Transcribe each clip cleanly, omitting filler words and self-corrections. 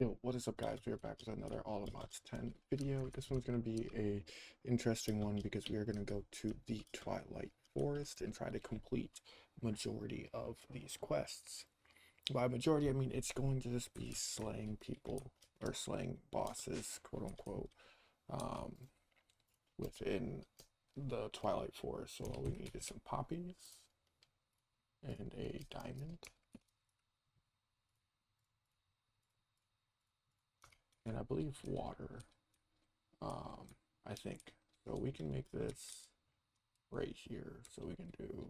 Yo, what is up guys? We are back with another All of Mods 10 video. This one's going to be a interesting one because we are going to go to the Twilight Forest and try to complete majority of these quests. By majority, I mean it's going to just be slaying people or slaying bosses, quote unquote, um, within the Twilight Forest. So all we need is some poppies and a diamond. And I believe water, I think. So we can make this right here. So we can do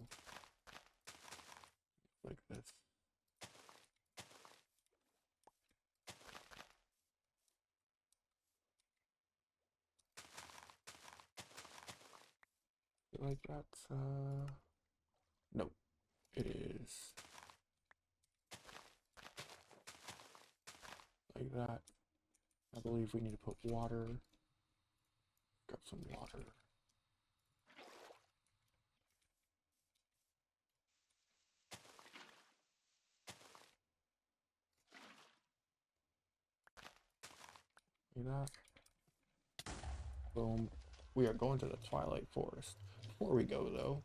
like this. Like that's, nope, it is like that. I believe we need to put water. Got some water. Like that. Boom. We are going to the Twilight Forest. Before we go though,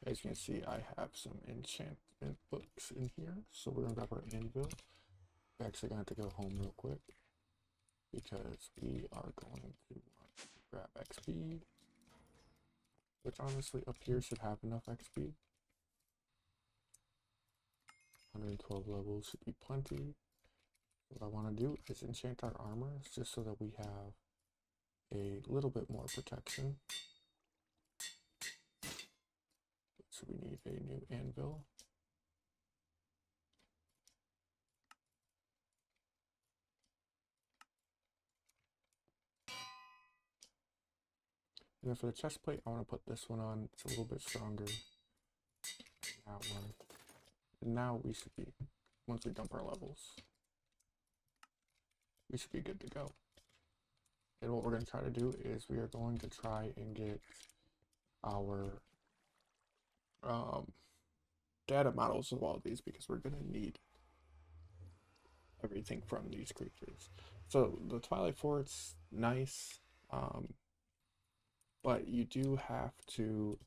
as you can see, I have some enchantment books in here. So we're gonna grab our anvil. We're actually gonna have to go home real quick because we are going to want to grab XP, which honestly up here should have enough XP. 112 levels should be plenty. What I want to do is enchant our armor just so that we have a little bit more protection. So we need a new anvil. And then for the chest plate, I want to put this one on. It's a little bit stronger than that one. And now we should be, once we dump our levels, we should be good to go. And what we're going to try to do is we are going to try and get our data models of all these because we're going to need everything from these creatures. So the Twilight Forest, nice, but you do have to,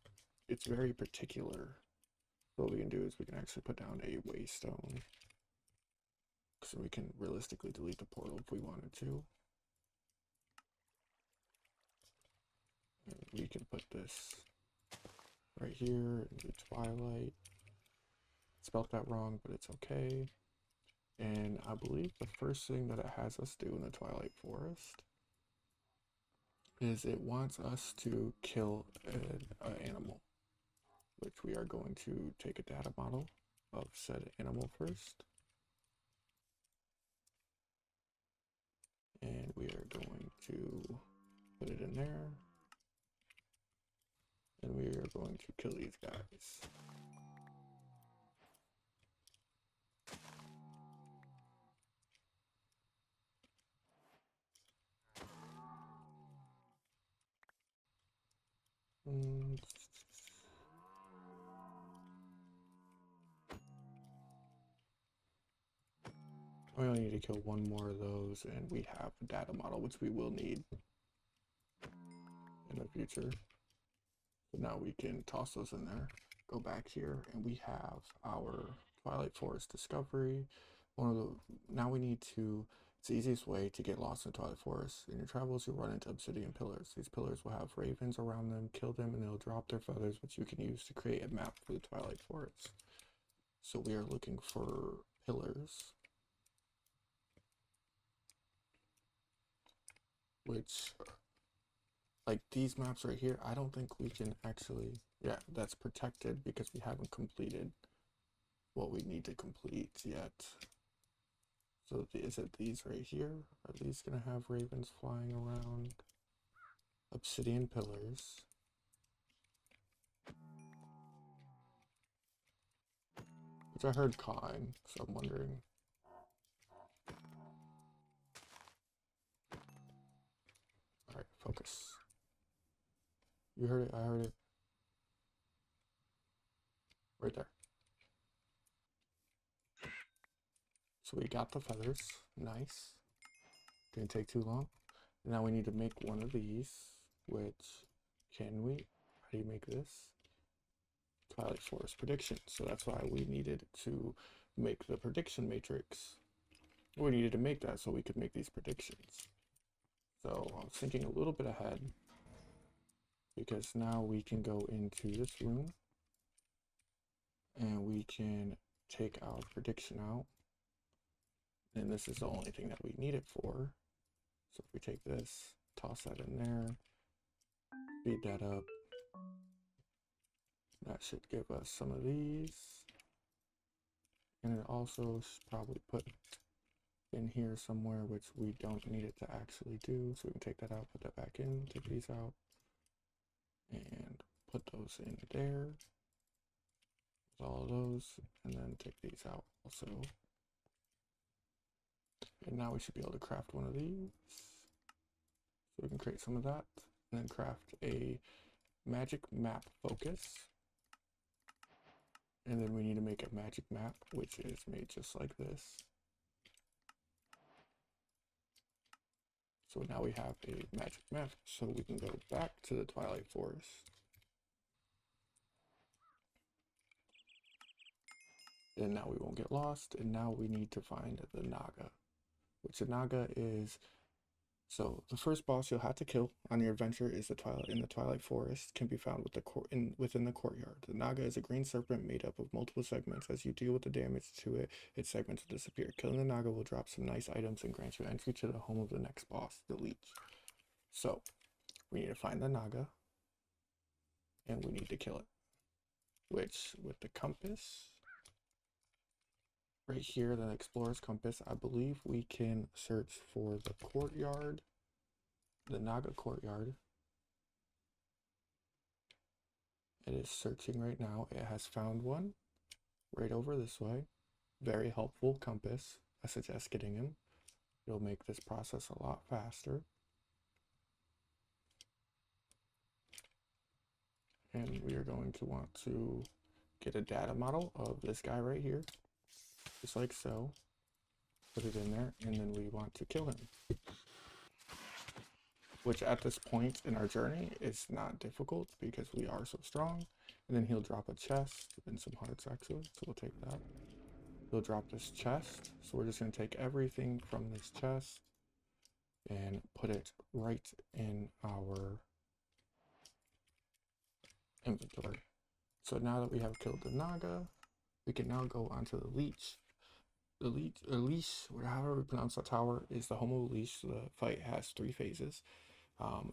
it's very particular. What we can do is we can actually put down a waystone so we can realistically delete the portal if we wanted to. And we can put this right here into Twilight. Spelled that wrong, but it's okay. And I believe the first thing that it has us do in the Twilight Forest is it wants us to kill an animal, which we are going to take a data model of said animal first. And we are going to put it in there. And we are going to kill these guys. We only need to kill one more of those, and we have a data model, which we will need in the future. So now we can toss those in there, go back here, and we have our Twilight Forest discovery. Now we need to, it's the easiest way to get lost in the Twilight Forest. In your travels, you'll run into obsidian pillars. These pillars will have ravens around them. Kill them, and they'll drop their feathers, which you can use to create a map for the Twilight Forest. So we are looking for pillars, which, like these maps right here, I don't think we can actually, yeah, that's protected because we haven't completed what we need to complete yet. So is it these right here? Are these gonna have ravens flying around? Obsidian pillars. Which I heard cawing, so I'm wondering. Alright, focus. You heard it, I heard it. Right there. So we got the feathers. Nice. Didn't take too long. Now we need to make one of these, which can we? How do you make this? Twilight Forest prediction. So that's why we needed to make the prediction matrix. We needed to make that so we could make these predictions. So I was thinking a little bit ahead because now we can go into this room and we can take our prediction out. And this is the only thing that we need it for. So if we take this, toss that in there, speed that up, that should give us some of these. And it also should probably put in here somewhere, which we don't need it to actually do. So we can take that out, put that back in, take these out, and put those in there. All of those, and then take these out also. And now we should be able to craft one of these. So we can create some of that, and then craft a magic map focus. And then we need to make a magic map, which is made just like this. So now we have a magic map, so we can go back to the Twilight Forest. And now we won't get lost, and now we need to find the Naga, which the Naga is. So the first boss you'll have to kill on your adventure is the Twilight Forest, can be found within the courtyard. The Naga is a green serpent made up of multiple segments. As you deal with the damage to it, its segments will disappear. Killing the Naga will drop some nice items and grant you entry to the home of the next boss, the Leech. So we need to find the Naga, and we need to kill it. Which, with the compass, right here, the Explorer's Compass, I believe we can search for the courtyard, the Naga courtyard. It is searching right now. It has found one right over this way. Very helpful compass. I suggest getting him. It'll make this process a lot faster. And we are going to want to get a data model of this guy right here. Just like so. Put it in there, and then we want to kill him. Which at this point in our journey is not difficult because we are so strong. And then he'll drop a chest and some hearts actually, so we'll take that. He'll drop this chest, so we're just going to take everything from this chest and put it right in our inventory. So now that we have killed the Naga, we can now go onto the Leech. The Leech, or however we pronounce that tower, is the home of the Leech. So the fight has 3 phases.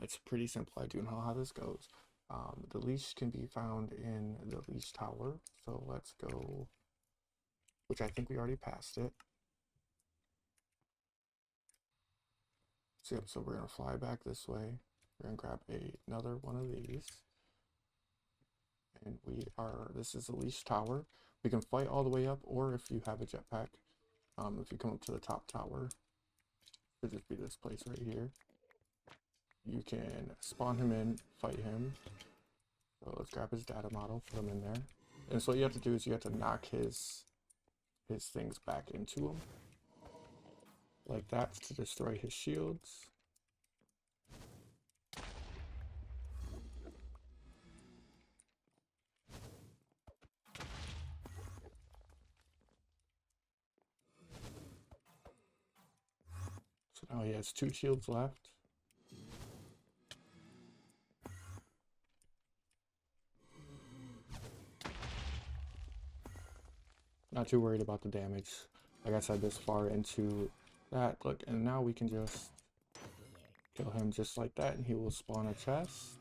It's pretty simple. I do know how this goes. The Leech can be found in the Leech Tower. So let's go, which I think we already passed it. So, yep, so we're going to fly back this way. We're going to grab another one of these. And this is the Leech Tower. We can fight all the way up, or if you have a jetpack, if you come up to the top tower, it should just be this place right here. You can spawn him in, fight him. So let's grab his data model, put him in there. And so what you have to do is you have to knock his things back into him. Like that, to destroy his shields. So now he has 2 shields left. Not too worried about the damage. Like I said, this far into that. Look, and now we can just kill him just like that, and he will spawn a chest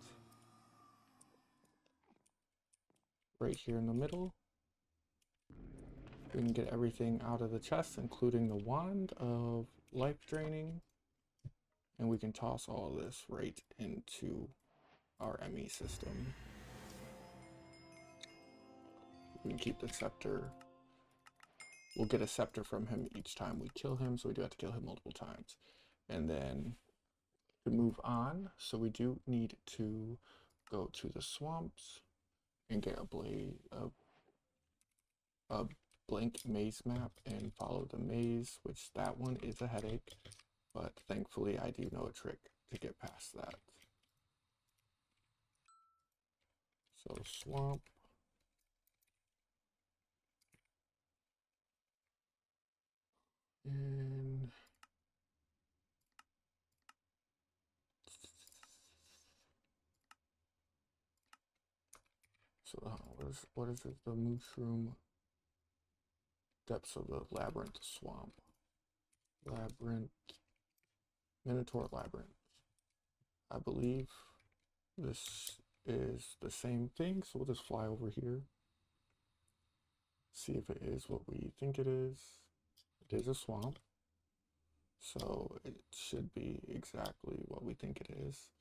right here in the middle. We can get everything out of the chest, including the wand of life draining, and we can toss all this right into our ME system. We can keep the scepter. We'll get a scepter from him each time we kill him, so we do have to kill him multiple times. And then to move on, so we do need to go to the swamps and get a blank maze map and follow the maze, which that one is a headache, but thankfully I do know a trick to get past that. So swamp. And so what is it? The mushroom depths of the labyrinth swamp. Labyrinth, Minotaur labyrinth. I believe this is the same thing, so we'll just fly over here. See if it is what we think it is. It is a swamp, so it should be exactly what we think it is.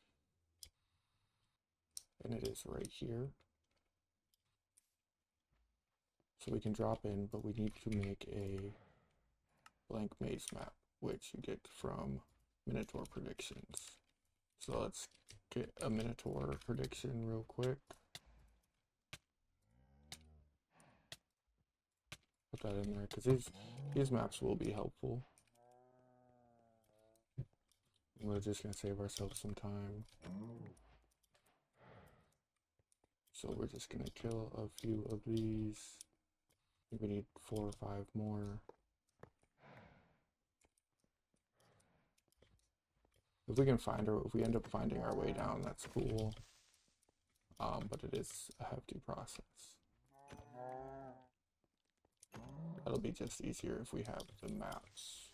And it is right here. So we can drop in, but we need to make a blank maze map, which you get from Minotaur predictions. So let's get a Minotaur prediction real quick. Put that in there, because these maps will be helpful. We're just going to save ourselves some time. So we're just going to kill a few of these. I think we need 4 or 5 more. If we can find her, if we end up finding our way down, that's cool. But it is a hefty process. That'll be just easier if we have the maps.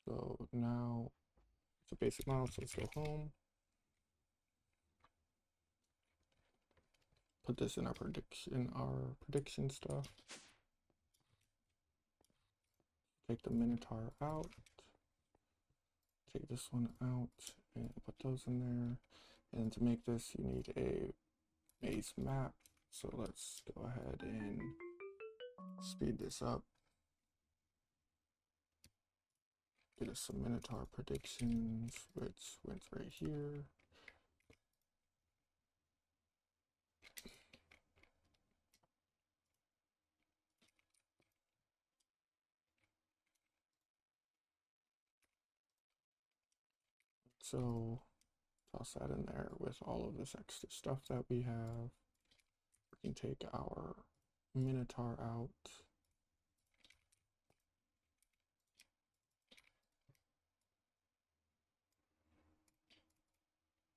So now it's a basic model, so let's go home. Put this in our prediction stuff. Take the Minotaur out. Take this one out and put those in there. And to make this, you need a maze map. So let's go ahead and speed this up. Get us some Minotaur predictions, which went right here. So toss that in there with all of this extra stuff that we have. We can take our Minotaur out.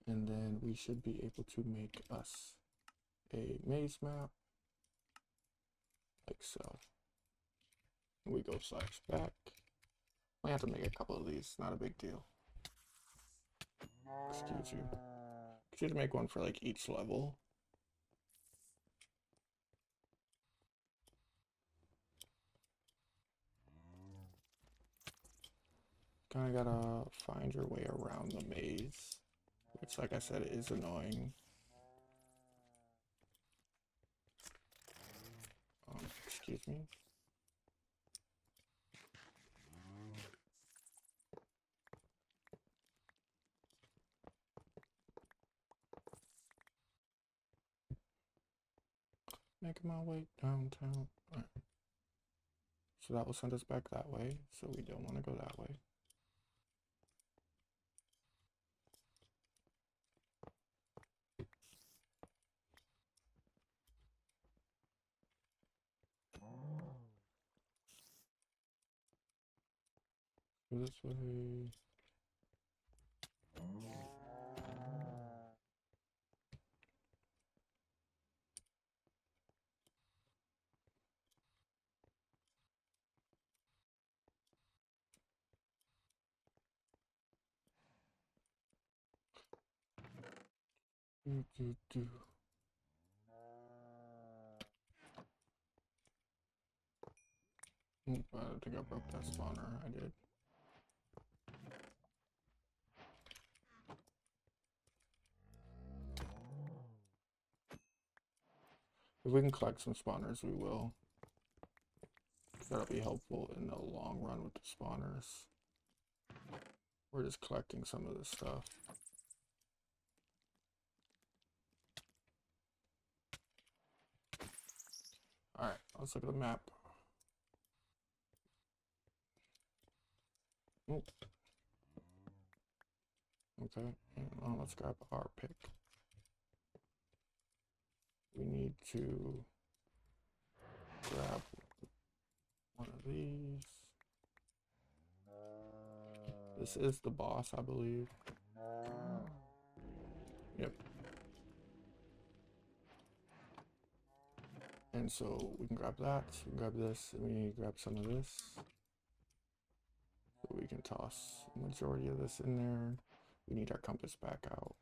And then we should be able to make us a maze map, like so. And we go /back. We have to make a couple of these, not a big deal. Excuse you. Could you make one for like each level? Kinda gotta find your way around the maze, which, like I said, is annoying. Excuse me. Making my way downtown. All right. So that will send us back that way, so we don't want to go that way. Go this way. I think I broke that spawner. I did. If we can collect some spawners, we will. That'll be helpful in the long run with the spawners. We're just collecting some of this stuff. Alright, let's look at the map. Oh. Okay, let's grab our pick. We need to grab one of these. This is the boss, I believe. Yep. And so we can grab that, we can grab this, and we need to grab some of this. So we can toss the majority of this in there. We need our compass back out.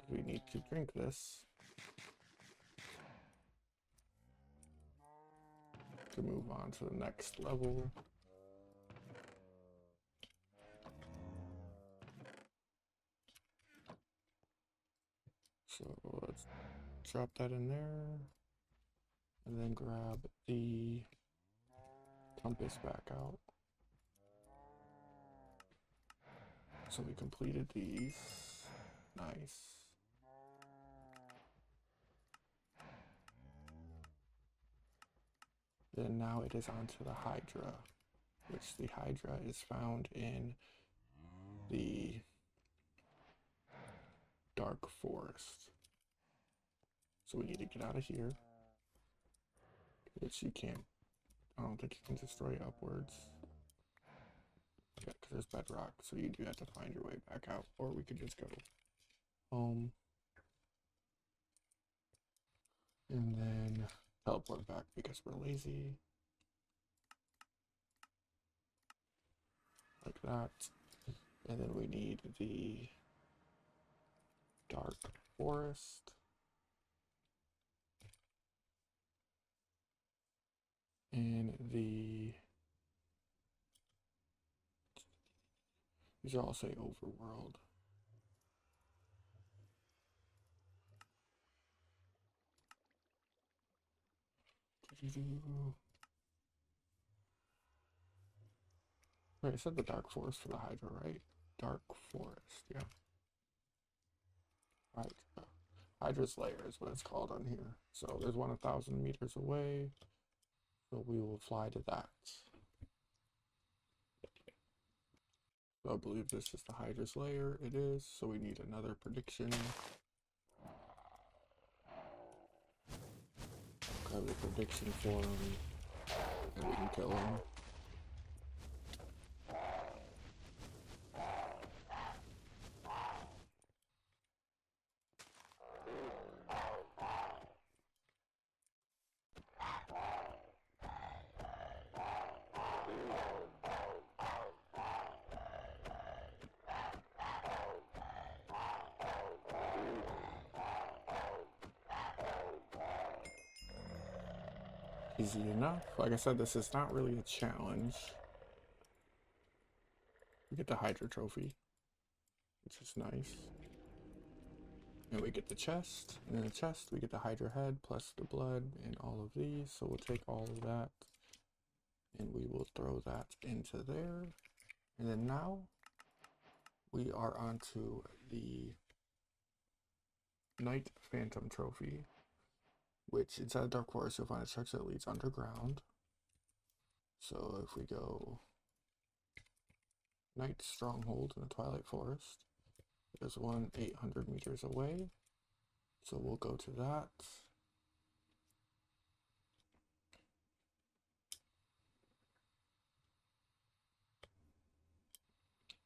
We need to drink this to move on to the next level. So let's drop that in there and then grab the compass back out. So we completed these. Nice. Then now it is onto the Hydra, which the Hydra is found in the Dark Forest. So we need to get out of here, which you can't, I don't think you can destroy upwards. Yeah, because there's bedrock, so you do have to find your way back out, or we could just go home and then teleport back because we're lazy. Like that. And then we need the Dark Forest. And these are all say overworld. Wait, I said the Dark Forest for the Hydra, right? Dark Forest, yeah. Right. Hydra's lair is what it's called on here. So there's one 1,000 meters away. So we will fly to that. So I believe this is the Hydra's lair. It is. So we need another prediction. Grab the prediction for him. And we can kill him. Easy enough. Like I said, this is not really a challenge. We get the Hydra trophy, which is nice. And we get the chest. And in the chest, we get the Hydra head plus the blood and all of these. So we'll take all of that and we will throw that into there. And then now we are onto the Night Phantom trophy, which inside Dark Forest you'll find a structure that leads underground. So if we go Night Stronghold in the Twilight Forest, there's one 800 meters away. So we'll go to that.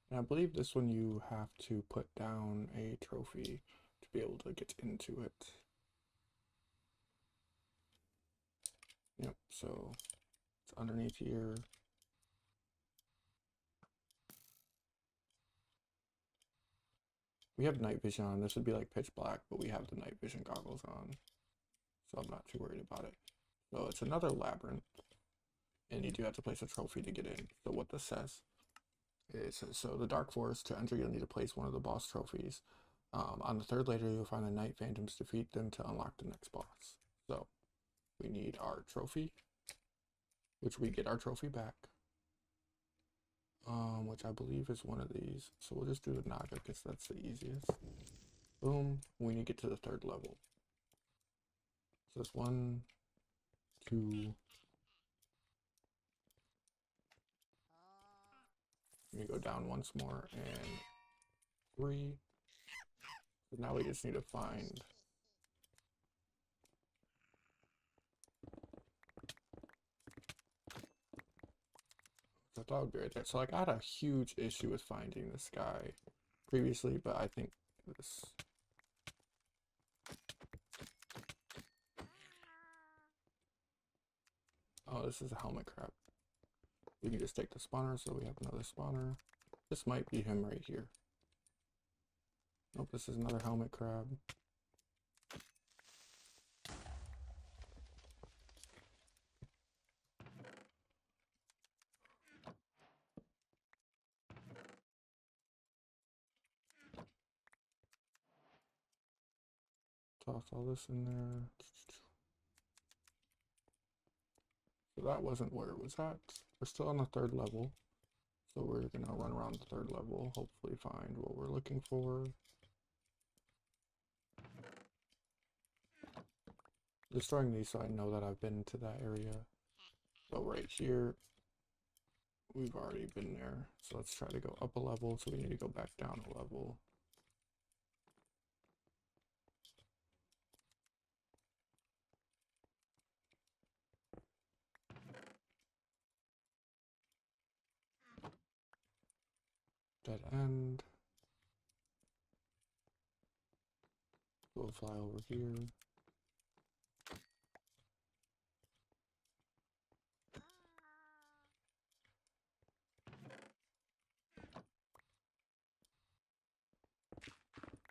And I believe this one you have to put down a trophy to be able to get into it. Yep, so it's underneath here. We have night vision on. This would be like pitch black, but we have the night vision goggles on. So I'm not too worried about it. So it's another labyrinth. And you do have to place a trophy to get in. So what this says is, so the Dark Forest, to enter you'll need to place one of the boss trophies. On the third layer you'll find the Night Phantoms, defeat them to unlock the next boss. So we need our trophy, which we get our trophy back. Which I believe is one of these. So we'll just do the Naga because that's the easiest. Boom. We need to get to the third level. So it's 1, 2. Let me go down once more and 3. So now we just need to find. So that would be right there. So like I had a huge issue with finding this guy previously, but I think this. Oh, this is a helmet crab. We can just take the spawner, so we have another spawner. This might be him right here. Nope, this is another helmet crab. Toss all this in there. So that wasn't where it was at. We're still on the third level. So we're gonna run around the third level, hopefully find what we're looking for. Destroying these so I know that I've been to that area. But right here, we've already been there. So let's try to go up a level. So we need to go back down a level. Dead end. We'll fly over here.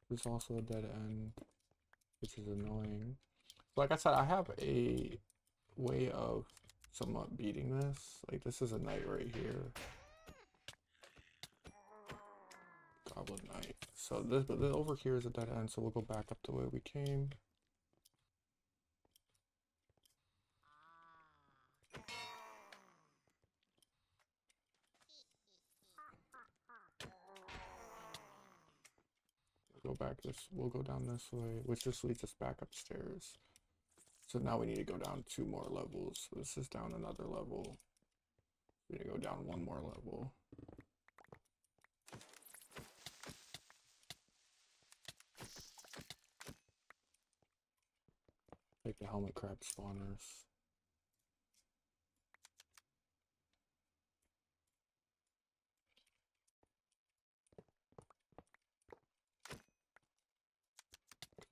There's also a dead end, which is annoying. Like I said, I have a way of somewhat beating this. Like this is a knight right here. Goblin knight. So this, but over here is a dead end, so we'll go back up the way we came. Go back this, we'll go down this way, which just leads us back upstairs. So now we need to go down 2 more levels. So this is down another level. We need to go down 1 more level. Take the helmet crab spawners.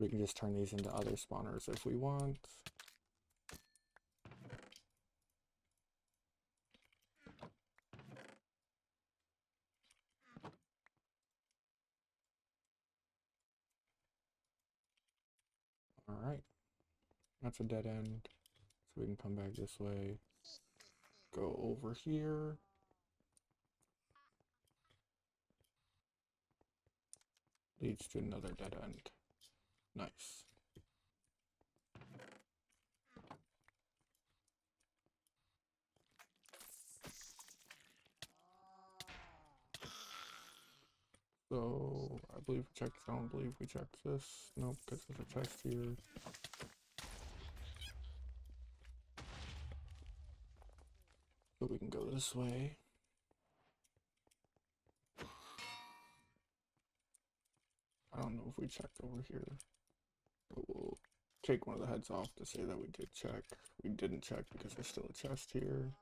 We can just turn these into other spawners if we want. Alright. That's a dead end. So we can come back this way. Go over here. Leads to another dead end. Nice. So I believe we checked. I don't believe we checked this. Nope, because there's a chest here. So we can go this way. I don't know if we checked over here. But we'll take one of the heads off to say that we did check. We didn't check because there's still a chest here.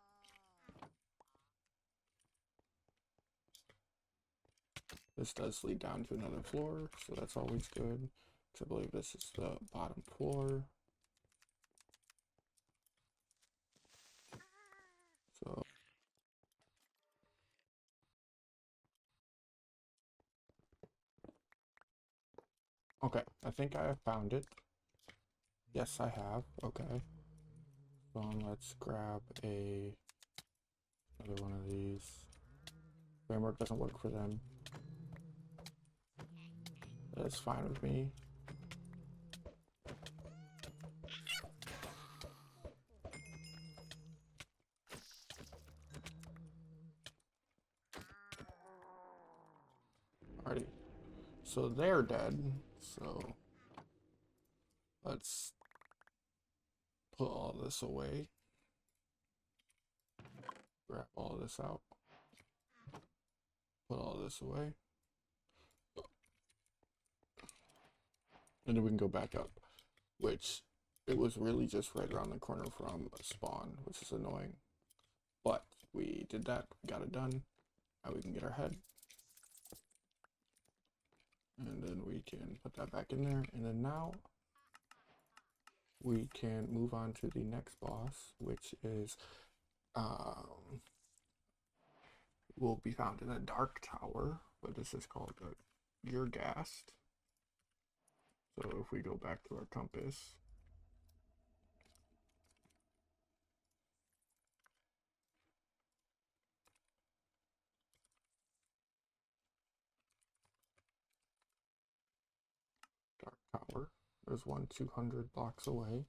This does lead down to another floor, so that's always good. Because I believe this is the bottom floor. So okay, I think I have found it. Yes, I have. Okay. So let's grab another one of these. Framework doesn't work for them. That's fine with me. Alrighty. So they're dead. So let's put all this away. Grab all this out. Put all this away. And then we can go back up, which it was really just right around the corner from spawn, which is annoying. But we did that, we got it done. Now we can get our head. And then we can put that back in there. And then now we can move on to the next boss, which is will be found in a dark tower, but this is called a Urgast. So if we go back to our compass, dark tower, there's one 200 blocks away.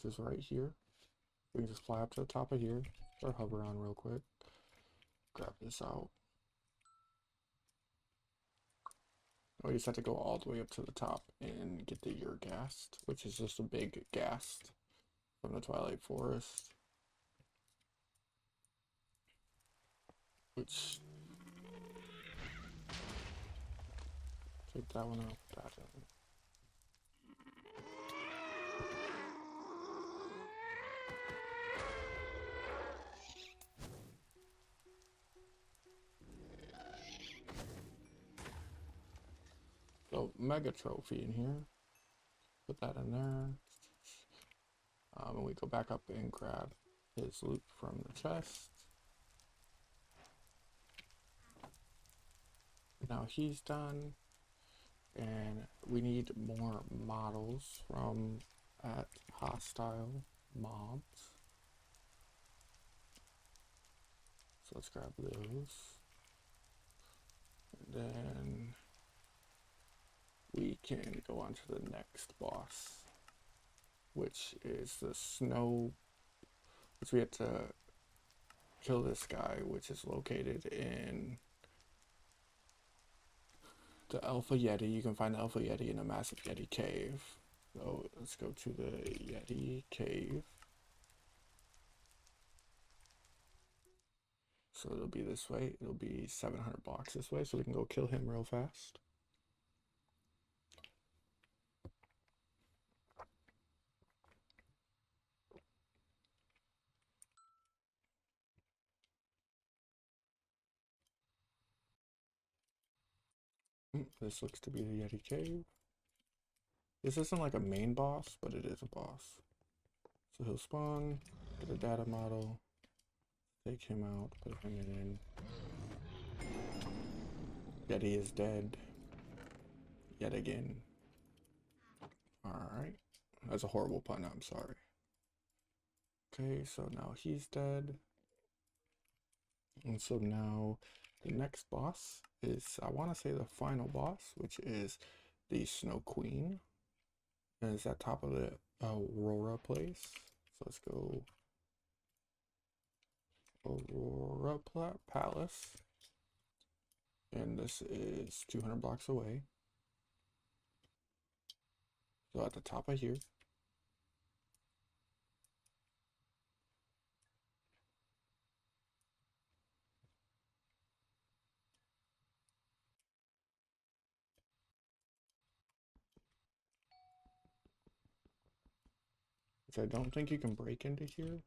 Which is right here. We can just fly up to the top of here, or hover on real quick. Grab this out. We just have to go all the way up to the top and get the Urgast, which is just a big ghast from the Twilight Forest. Which, take that one out, that one. So mega trophy in here. Put that in there. And we go back up and grab his loot from the chest. Now he's done. And we need more models from at hostile mobs. So let's grab those. And then we can go on to the next boss, which is the snow, which we have to kill this guy, which is located in the Alpha Yeti. You can find the Alpha Yeti in a massive Yeti cave. So let's go to the Yeti cave. So it'll be this way. It'll be 700 blocks this way, so we can go kill him real fast. This looks to be the Yeti cave. This isn't like a main boss, but it is a boss. So he'll spawn, get a data model, take him out, put him in. Yeti is dead. Yet again. Alright. That's a horrible pun, I'm sorry. Okay, so now he's dead. And so now the next boss is, I want to say the final boss, which is the Snow Queen. And it's at top of the Aurora place. So let's go Aurora Palace. And this is 200 blocks away. So at the top of here. Which I don't think you can break into here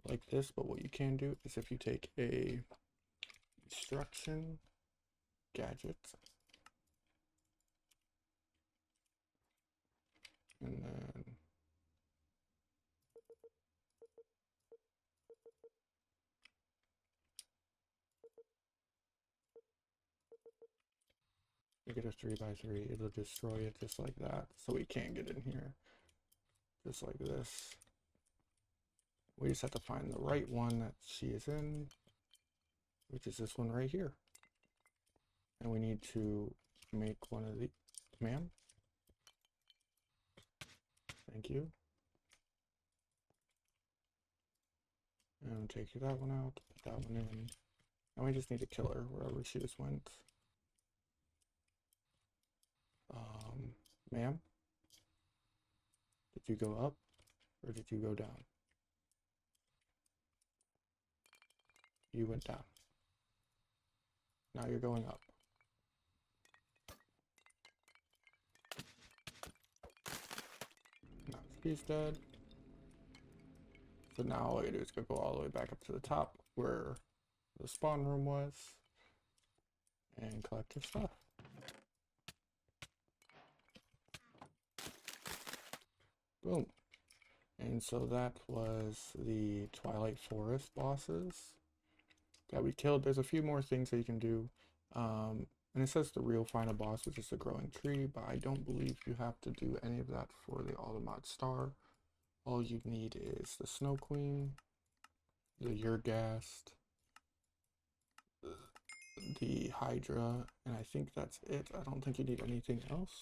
like this, but what you can do is if you take a instruction gadget and then you get a 3x3, it'll destroy it just like that. So we can't get in here just like this. We just have to find the right one that she is in, which is this one right here. And we need to make one of the, ma'am? Thank you. And take that one out, put that one in. Now we just need to kill her wherever she just went. Ma'am? Did you go up or did you go down? You went down. Now you're going up. Now she's dead. So now all I do is go all the way back up to the top where the spawn room was and collect her stuff. Boom. And so that was the Twilight Forest bosses that we killed. There's a few more things that you can do. And it says the real final boss, which is the growing tree, but I don't believe you have to do any of that for the Automod Star. All you need is the Snow Queen, the Urghast, the Hydra, and I think that's it. I don't think you need anything else.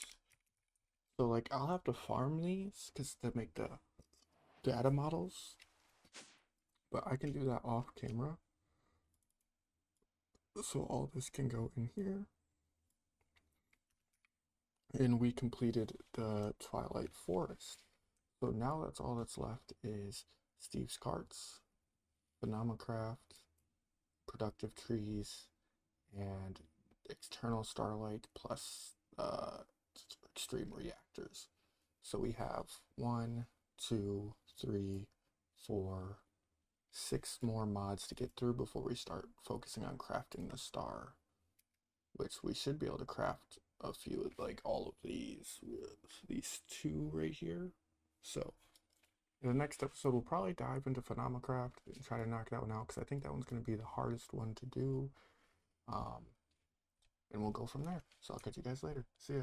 So like I'll have to farm these because they make the data models, but I can do that off camera. So all this can go in here. And we completed the Twilight Forest. So now that's all that's left is Steve's Carts, Phenomacraft, Productive Trees, and External Starlight plus Extreme Reactors. So we have 1, 2, 3, 4, 6 more mods to get through before we start focusing on crafting the star, which we should be able to craft a few, like all of these 2 right here. So in the next episode, we'll probably dive into Phenomacraft and try to knock that one out because I think that one's going to be the hardest one to do. And we'll go from there. So I'll catch you guys later. See ya.